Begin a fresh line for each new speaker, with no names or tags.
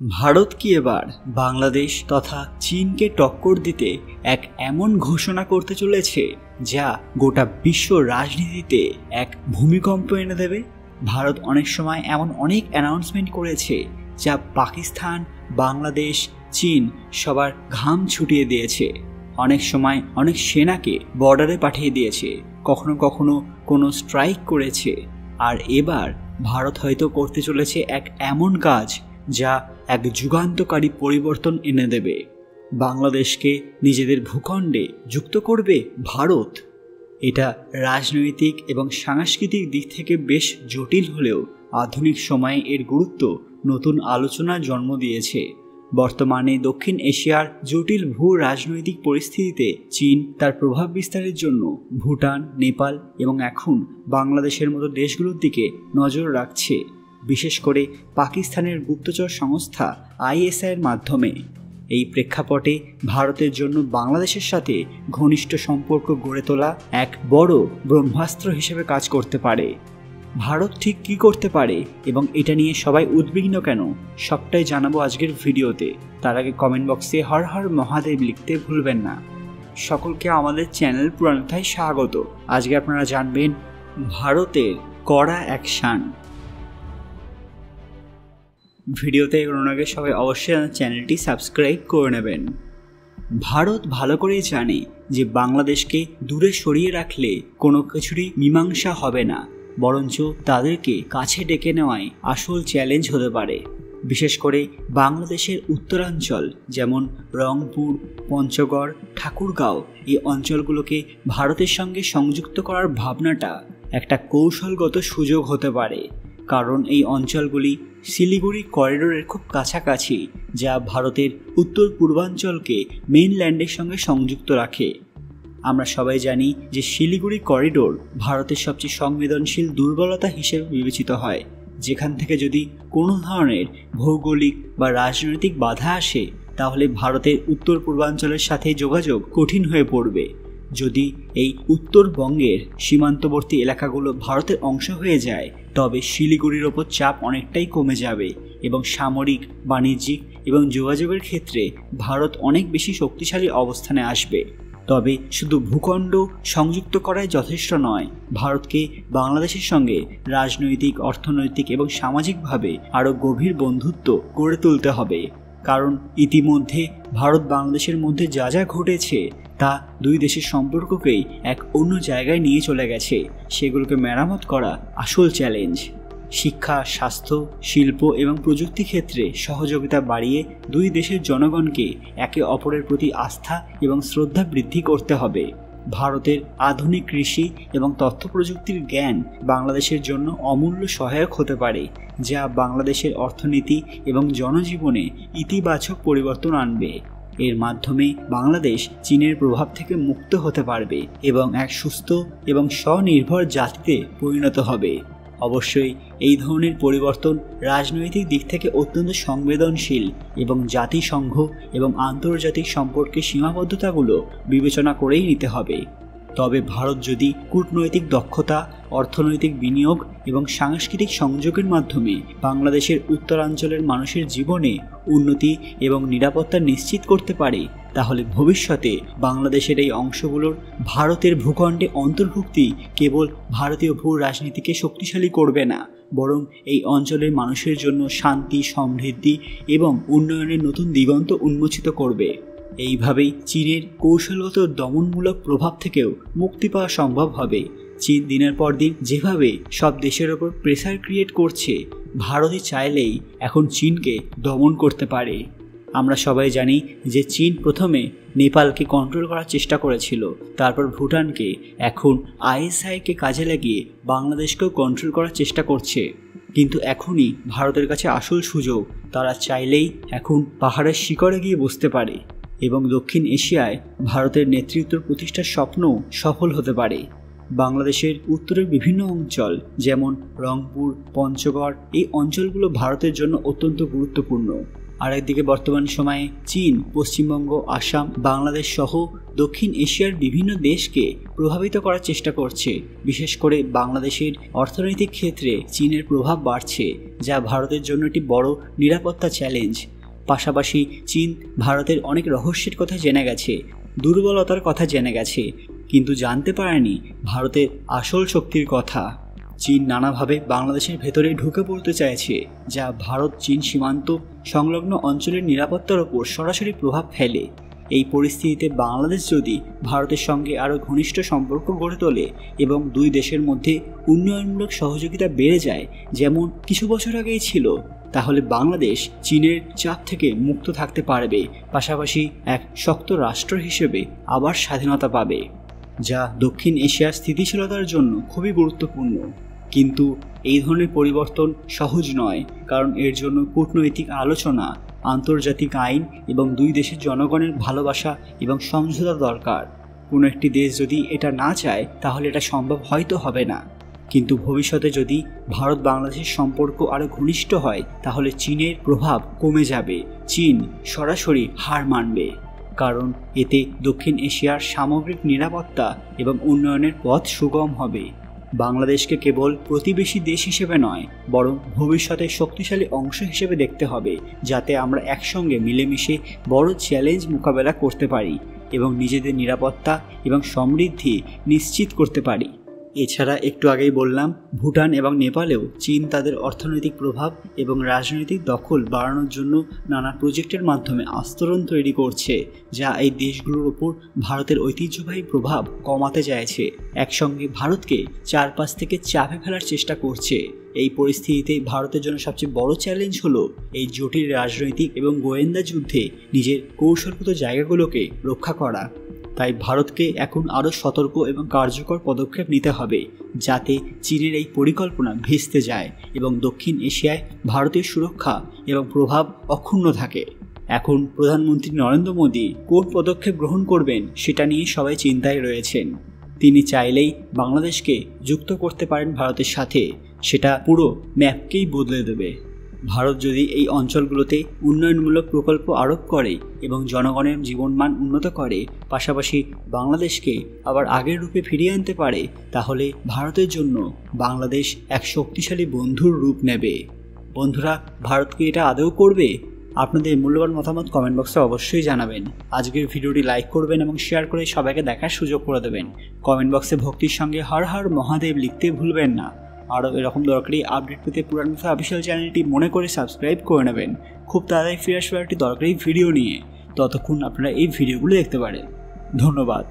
ভারত কি এবার বাংলাদেশ তথা চীনকে টক্কর দিতে এক এমন ঘোষণা করতে চলেছে যা গোটা বিশ্ব রাজনীতিতে এক ভূমিকম্প এনে দেবে। ভারত অনেক সময় এমন অনেক অ্যানাউন্সমেন্ট করেছে যা পাকিস্তান, বাংলাদেশ, চীন সবার ঘাম ছুটিয়ে দিয়েছে। অনেক সময় অনেক সেনাকে বর্ডারে পাঠিয়ে দিয়েছে, কখনো কখনো কোনো স্ট্রাইক করেছে। আর এবার ভারত হয়তো করতে চলেছে এক এমন কাজ যা এক যুগান্তকারী পরিবর্তন এনে দেবে। বাংলাদেশকে নিজেদের ভূখণ্ডে যুক্ত করবে ভারত। এটা রাজনৈতিক এবং সাংস্কৃতিক দিক থেকে বেশ জটিল হলেও আধুনিক সময়ে এর গুরুত্ব নতুন আলোচনার জন্ম দিয়েছে। বর্তমানে দক্ষিণ এশিয়ার জটিল ভূ রাজনৈতিক পরিস্থিতিতে চীন তার প্রভাব বিস্তারের জন্য ভুটান, নেপাল এবং এখন বাংলাদেশের মতো দেশগুলোর দিকে নজর রাখছে, বিশেষ করে পাকিস্তানের গুপ্তচর সংস্থা ISIর মাধ্যমে। এই প্রেক্ষাপটে ভারতের জন্য বাংলাদেশের সাথে ঘনিষ্ঠ সম্পর্ক গড়ে তোলা এক বড় ব্রহ্মাস্ত্র হিসেবে কাজ করতে পারে। ভারত ঠিক কী করতে পারে এবং এটা নিয়ে সবাই উদ্বিগ্ন কেন, সবটাই জানাবো আজকের ভিডিওতে। তার আগে কমেন্ট বক্সে হর হর মহাদেব লিখতে ভুলবেন না। সকলকে আমাদের চ্যানেল পুরানথায় স্বাগত। আজকে আপনারা জানবেন ভারতের কড়া অ্যাকশন। ভিডিওতে এগোনোর আগে সবাই অবশ্যই চ্যানেলটি সাবস্ক্রাইব করে নেবেন। ভারত ভালো করেই জানে যে বাংলাদেশকে দূরে সরিয়ে রাখলে কোনো কিছুরই মীমাংসা হবে না, বরঞ্চ তাদেরকে কাছে ডেকে নেওয়াই আসল চ্যালেঞ্জ হতে পারে। বিশেষ করে বাংলাদেশের উত্তরাঞ্চল যেমন রংপুর, পঞ্চগড়, ঠাকুরগাঁও এই অঞ্চলগুলোকে ভারতের সঙ্গে সংযুক্ত করার ভাবনাটা একটা কৌশলগত সুযোগ হতে পারে, কারণ এই অঞ্চলগুলি শিলিগুড়ি করিডোরের খুব কাছাকাছি, যা ভারতের উত্তর পূর্বাঞ্চলকে মেইনল্যান্ডের সঙ্গে সংযুক্ত রাখে। আমরা সবাই জানি যে শিলিগুড়ি করিডোর ভারতের সবচেয়ে সংবেদনশীল দুর্বলতা হিসেবে বিবেচিত হয়, যেখান থেকে যদি কোনো ধরনের ভৌগোলিক বা রাজনৈতিক বাধা আসে তাহলে ভারতের উত্তর পূর্বাঞ্চলের সাথে যোগাযোগ কঠিন হয়ে পড়বে। যদি এই উত্তরবঙ্গের সীমান্তবর্তী এলাকাগুলো ভারতের অংশ হয়ে যায় তবে শিলিগুড়ির ওপর চাপ অনেকটাই কমে যাবে এবং সামরিক, বাণিজ্যিক এবং যোগাযোগের ক্ষেত্রে ভারত অনেক বেশি শক্তিশালী অবস্থানে আসবে। তবে শুধু ভূখণ্ড সংযুক্ত করাই যথেষ্ট নয়, ভারতকে বাংলাদেশের সঙ্গে রাজনৈতিক, অর্থনৈতিক এবং সামাজিকভাবে আরও গভীর বন্ধুত্ব গড়ে তুলতে হবে। কারণ ইতিমধ্যে ভারত বাংলাদেশের মধ্যে যা যা ঘটেছে তা দুই দেশের সম্পর্ককেই এক অন্য জায়গায় নিয়ে চলে গেছে। সেগুলোকে মেরামত করা আসল চ্যালেঞ্জ। শিক্ষা, স্বাস্থ্য, শিল্প এবং প্রযুক্তি ক্ষেত্রে সহযোগিতা বাড়িয়ে দুই দেশের জনগণকে একে অপরের প্রতি আস্থা এবং শ্রদ্ধা বৃদ্ধি করতে হবে। ভারতের আধুনিক কৃষি এবং তথ্য প্রযুক্তির জ্ঞান বাংলাদেশের জন্য অমূল্য সহায়ক হতে পারে, যা বাংলাদেশের অর্থনীতি এবং জনজীবনে ইতিবাচক পরিবর্তন আনবে। এর মাধ্যমে বাংলাদেশ চীনের প্রভাব থেকে মুক্ত হতে পারবে এবং এক সুস্থ এবং স্বনির্ভর জাতিতে পরিণত হবে। অবশ্যই এই ধরনের পরিবর্তন রাজনৈতিক দিক থেকে অত্যন্ত সংবেদনশীল এবং জাতিসংঘ এবং আন্তর্জাতিক সম্পর্কের সীমাবদ্ধতাগুলো বিবেচনা করেই নিতে হবে। তবে ভারত যদি কূটনৈতিক দক্ষতা, অর্থনৈতিক বিনিয়োগ এবং সাংস্কৃতিক সংযোগের মাধ্যমে বাংলাদেশের উত্তরাঞ্চলের মানুষের জীবনে উন্নতি এবং নিরাপত্তা নিশ্চিত করতে পারে, তাহলে ভবিষ্যতে বাংলাদেশের এই অংশগুলোর ভারতের ভূখণ্ডে অন্তর্ভুক্তি কেবল ভারতীয় ভূ রাজনীতিকে শক্তিশালী করবে না, বরং এই অঞ্চলের মানুষের জন্য শান্তি, সমৃদ্ধি এবং উন্নয়নের নতুন দিগন্ত উন্মোচিত করবে। এইভাবেই চীনের কৌশলগত দমনমূলক প্রভাব থেকেও মুক্তি পাওয়া সম্ভব হবে। চীন দিনের পর দিন যেভাবে সব দেশের ওপর প্রেসার ক্রিয়েট করছে, ভারতই চাইলেই এখন চীনকে দমন করতে পারে। আমরা সবাই জানি যে চীন প্রথমে নেপালকে কন্ট্রোল করার চেষ্টা করেছিল, তারপর ভুটানকে, এখন ISIকে কাজে লাগিয়ে বাংলাদেশকেও কন্ট্রোল করার চেষ্টা করছে। কিন্তু এখনই ভারতের কাছে আসল সুযোগ। তারা চাইলেই এখন পাহাড়ের শিখরে গিয়ে বসতে পারে এবং দক্ষিণ এশিয়ায় ভারতের নেতৃত্ব প্রতিষ্ঠার স্বপ্ন সফল হতে পারে। বাংলাদেশের উত্তরের বিভিন্ন অঞ্চল যেমন রংপুর, পঞ্চগড় এই অঞ্চলগুলো ভারতের জন্য অত্যন্ত গুরুত্বপূর্ণ। আরেকদিকে বর্তমান সময়ে চীন পশ্চিমবঙ্গ, আসাম, বাংলাদেশ সহ দক্ষিণ এশিয়ার বিভিন্ন দেশকে প্রভাবিত করার চেষ্টা করছে। বিশেষ করে বাংলাদেশের অর্থনৈতিক ক্ষেত্রে চীনের প্রভাব বাড়ছে, যা ভারতের জন্য একটি বড় নিরাপত্তা চ্যালেঞ্জ। পাশাপাশি চীন ভারতের অনেক রহস্যের কথা জেনে গেছে, দুর্বলতার কথা জেনে গেছে, কিন্তু জানতে পারেনি ভারতের আসল শক্তির কথা। চীন নানাভাবে বাংলাদেশের ভেতরে ঢুকে পড়তে চাইছে, যা ভারত চীন সীমান্ত সংলগ্ন অঞ্চলের নিরাপত্তার ওপর সরাসরি প্রভাব ফেলে। এই পরিস্থিতিতে বাংলাদেশ যদি ভারতের সঙ্গে আরও ঘনিষ্ঠ সম্পর্ক গড়ে তোলে এবং দুই দেশের মধ্যে উন্নয়নমূলক সহযোগিতা বেড়ে যায়, যেমন কিছু বছর আগেই ছিল, তাহলে বাংলাদেশ চীনের চাপ থেকে মুক্ত থাকতে পারবে, পাশাপাশি এক শক্ত রাষ্ট্র হিসেবে আবার স্বাধীনতা পাবে, যা দক্ষিণ এশিয়ার স্থিতিশীলতার জন্য খুবই গুরুত্বপূর্ণ। কিন্তু এই ধরনের পরিবর্তন সহজ নয়, কারণ এর জন্য কূটনৈতিক আলোচনা, আন্তর্জাতিক আইন এবং দুই দেশের জনগণের ভালোবাসা এবং সমঝোতা দরকার। কোনো একটি দেশ যদি এটা না চায় তাহলে এটা সম্ভব হয়তো হবে না। কিন্তু ভবিষ্যতে যদি ভারত বাংলাদেশের সম্পর্ক আরও ঘনিষ্ঠ হয় তাহলে চীনের প্রভাব কমে যাবে, চীন সরাসরি হার মানবে, কারণ এতে দক্ষিণ এশিয়ার সামগ্রিক নিরাপত্তা এবং উন্নয়নের পথ সুগম হবে। বাংলাদেশকে কেবল প্রতিবেশী দেশ হিসেবে নয়, বরং ভবিষ্যতে শক্তিশালী অংশ হিসেবে দেখতে হবে, যাতে আমরা একসঙ্গে মিলেমিশে বড় চ্যালেঞ্জ মোকাবেলা করতে পারি এবং নিজেদের নিরাপত্তা এবং সমৃদ্ধি নিশ্চিত করতে পারি। এছাড়া একটু আগেই বললাম, ভুটান এবং নেপালেও চীন তাদের অর্থনৈতিক প্রভাব এবং রাজনৈতিক দখল বাড়ানোর জন্য নানা প্রজেক্টের মাধ্যমে আস্তরণ তৈরি করছে, যা এই দেশগুলোর ওপর ভারতের ঐতিহ্যবাহী প্রভাব কমাতে চাইছে। একসঙ্গে ভারতকে চারপাশ থেকে চাপে ফেলার চেষ্টা করছে। এই পরিস্থিতিতে ভারতের জন্য সবচেয়ে বড় চ্যালেঞ্জ হলো এই জটিল রাজনৈতিক এবং গোয়েন্দা যুদ্ধে নিজের কৌশলগত জায়গাগুলোকে রক্ষা করা। তাই ভারতকে এখন আরও সতর্ক এবং কার্যকর পদক্ষেপ নিতে হবে, যাতে চীনের এই পরিকল্পনা ভেস্তে যায় এবং দক্ষিণ এশিয়ায় ভারতের সুরক্ষা এবং প্রভাব অক্ষুণ্ণ থাকে। এখন প্রধানমন্ত্রী নরেন্দ্র মোদী কোন পদক্ষেপ গ্রহণ করবেন সেটা নিয়ে সবাই চিন্তায় রয়েছেন। তিনি চাইলেই বাংলাদেশকে যুক্ত করতে পারেন ভারতের সাথে, সেটা পুরো ম্যাপকেই বদলে দেবে। ভারত যদি এই অঞ্চলগুলোতে উন্নয়নমূলক প্রকল্প আরোপ করে এবং জনগণের জীবনমান উন্নত করে, পাশাপাশি বাংলাদেশকে আবার আগের রূপে ফিরিয়ে আনতে পারে, তাহলে ভারতের জন্য বাংলাদেশ এক শক্তিশালী বন্ধুর রূপ নেবে। বন্ধুরা, ভারত কি এটা আদৌ করবে? আপনাদের মূল্যবান মতামত কমেন্ট বক্সে অবশ্যই জানাবেন। আজকের ভিডিওটি লাইক করবেন এবং শেয়ার করে সবাইকে দেখার সুযোগ করে দেবেন। কমেন্ট বক্সে ভক্তির সঙ্গে হর হর মহাদেব লিখতে ভুলবেন না। আরও এরকম দরকারি আপডেট পেতে পুরান কথা অফিসিয়াল চ্যানেলটি মনে করে সাবস্ক্রাইব করে নেবেন। খুব তাড়াতাড়ি ফিরে আসবে একটি দরকারি ভিডিও নিয়ে। ততক্ষণ আপনারা এই ভিডিওগুলো দেখতে পারেন। ধন্যবাদ।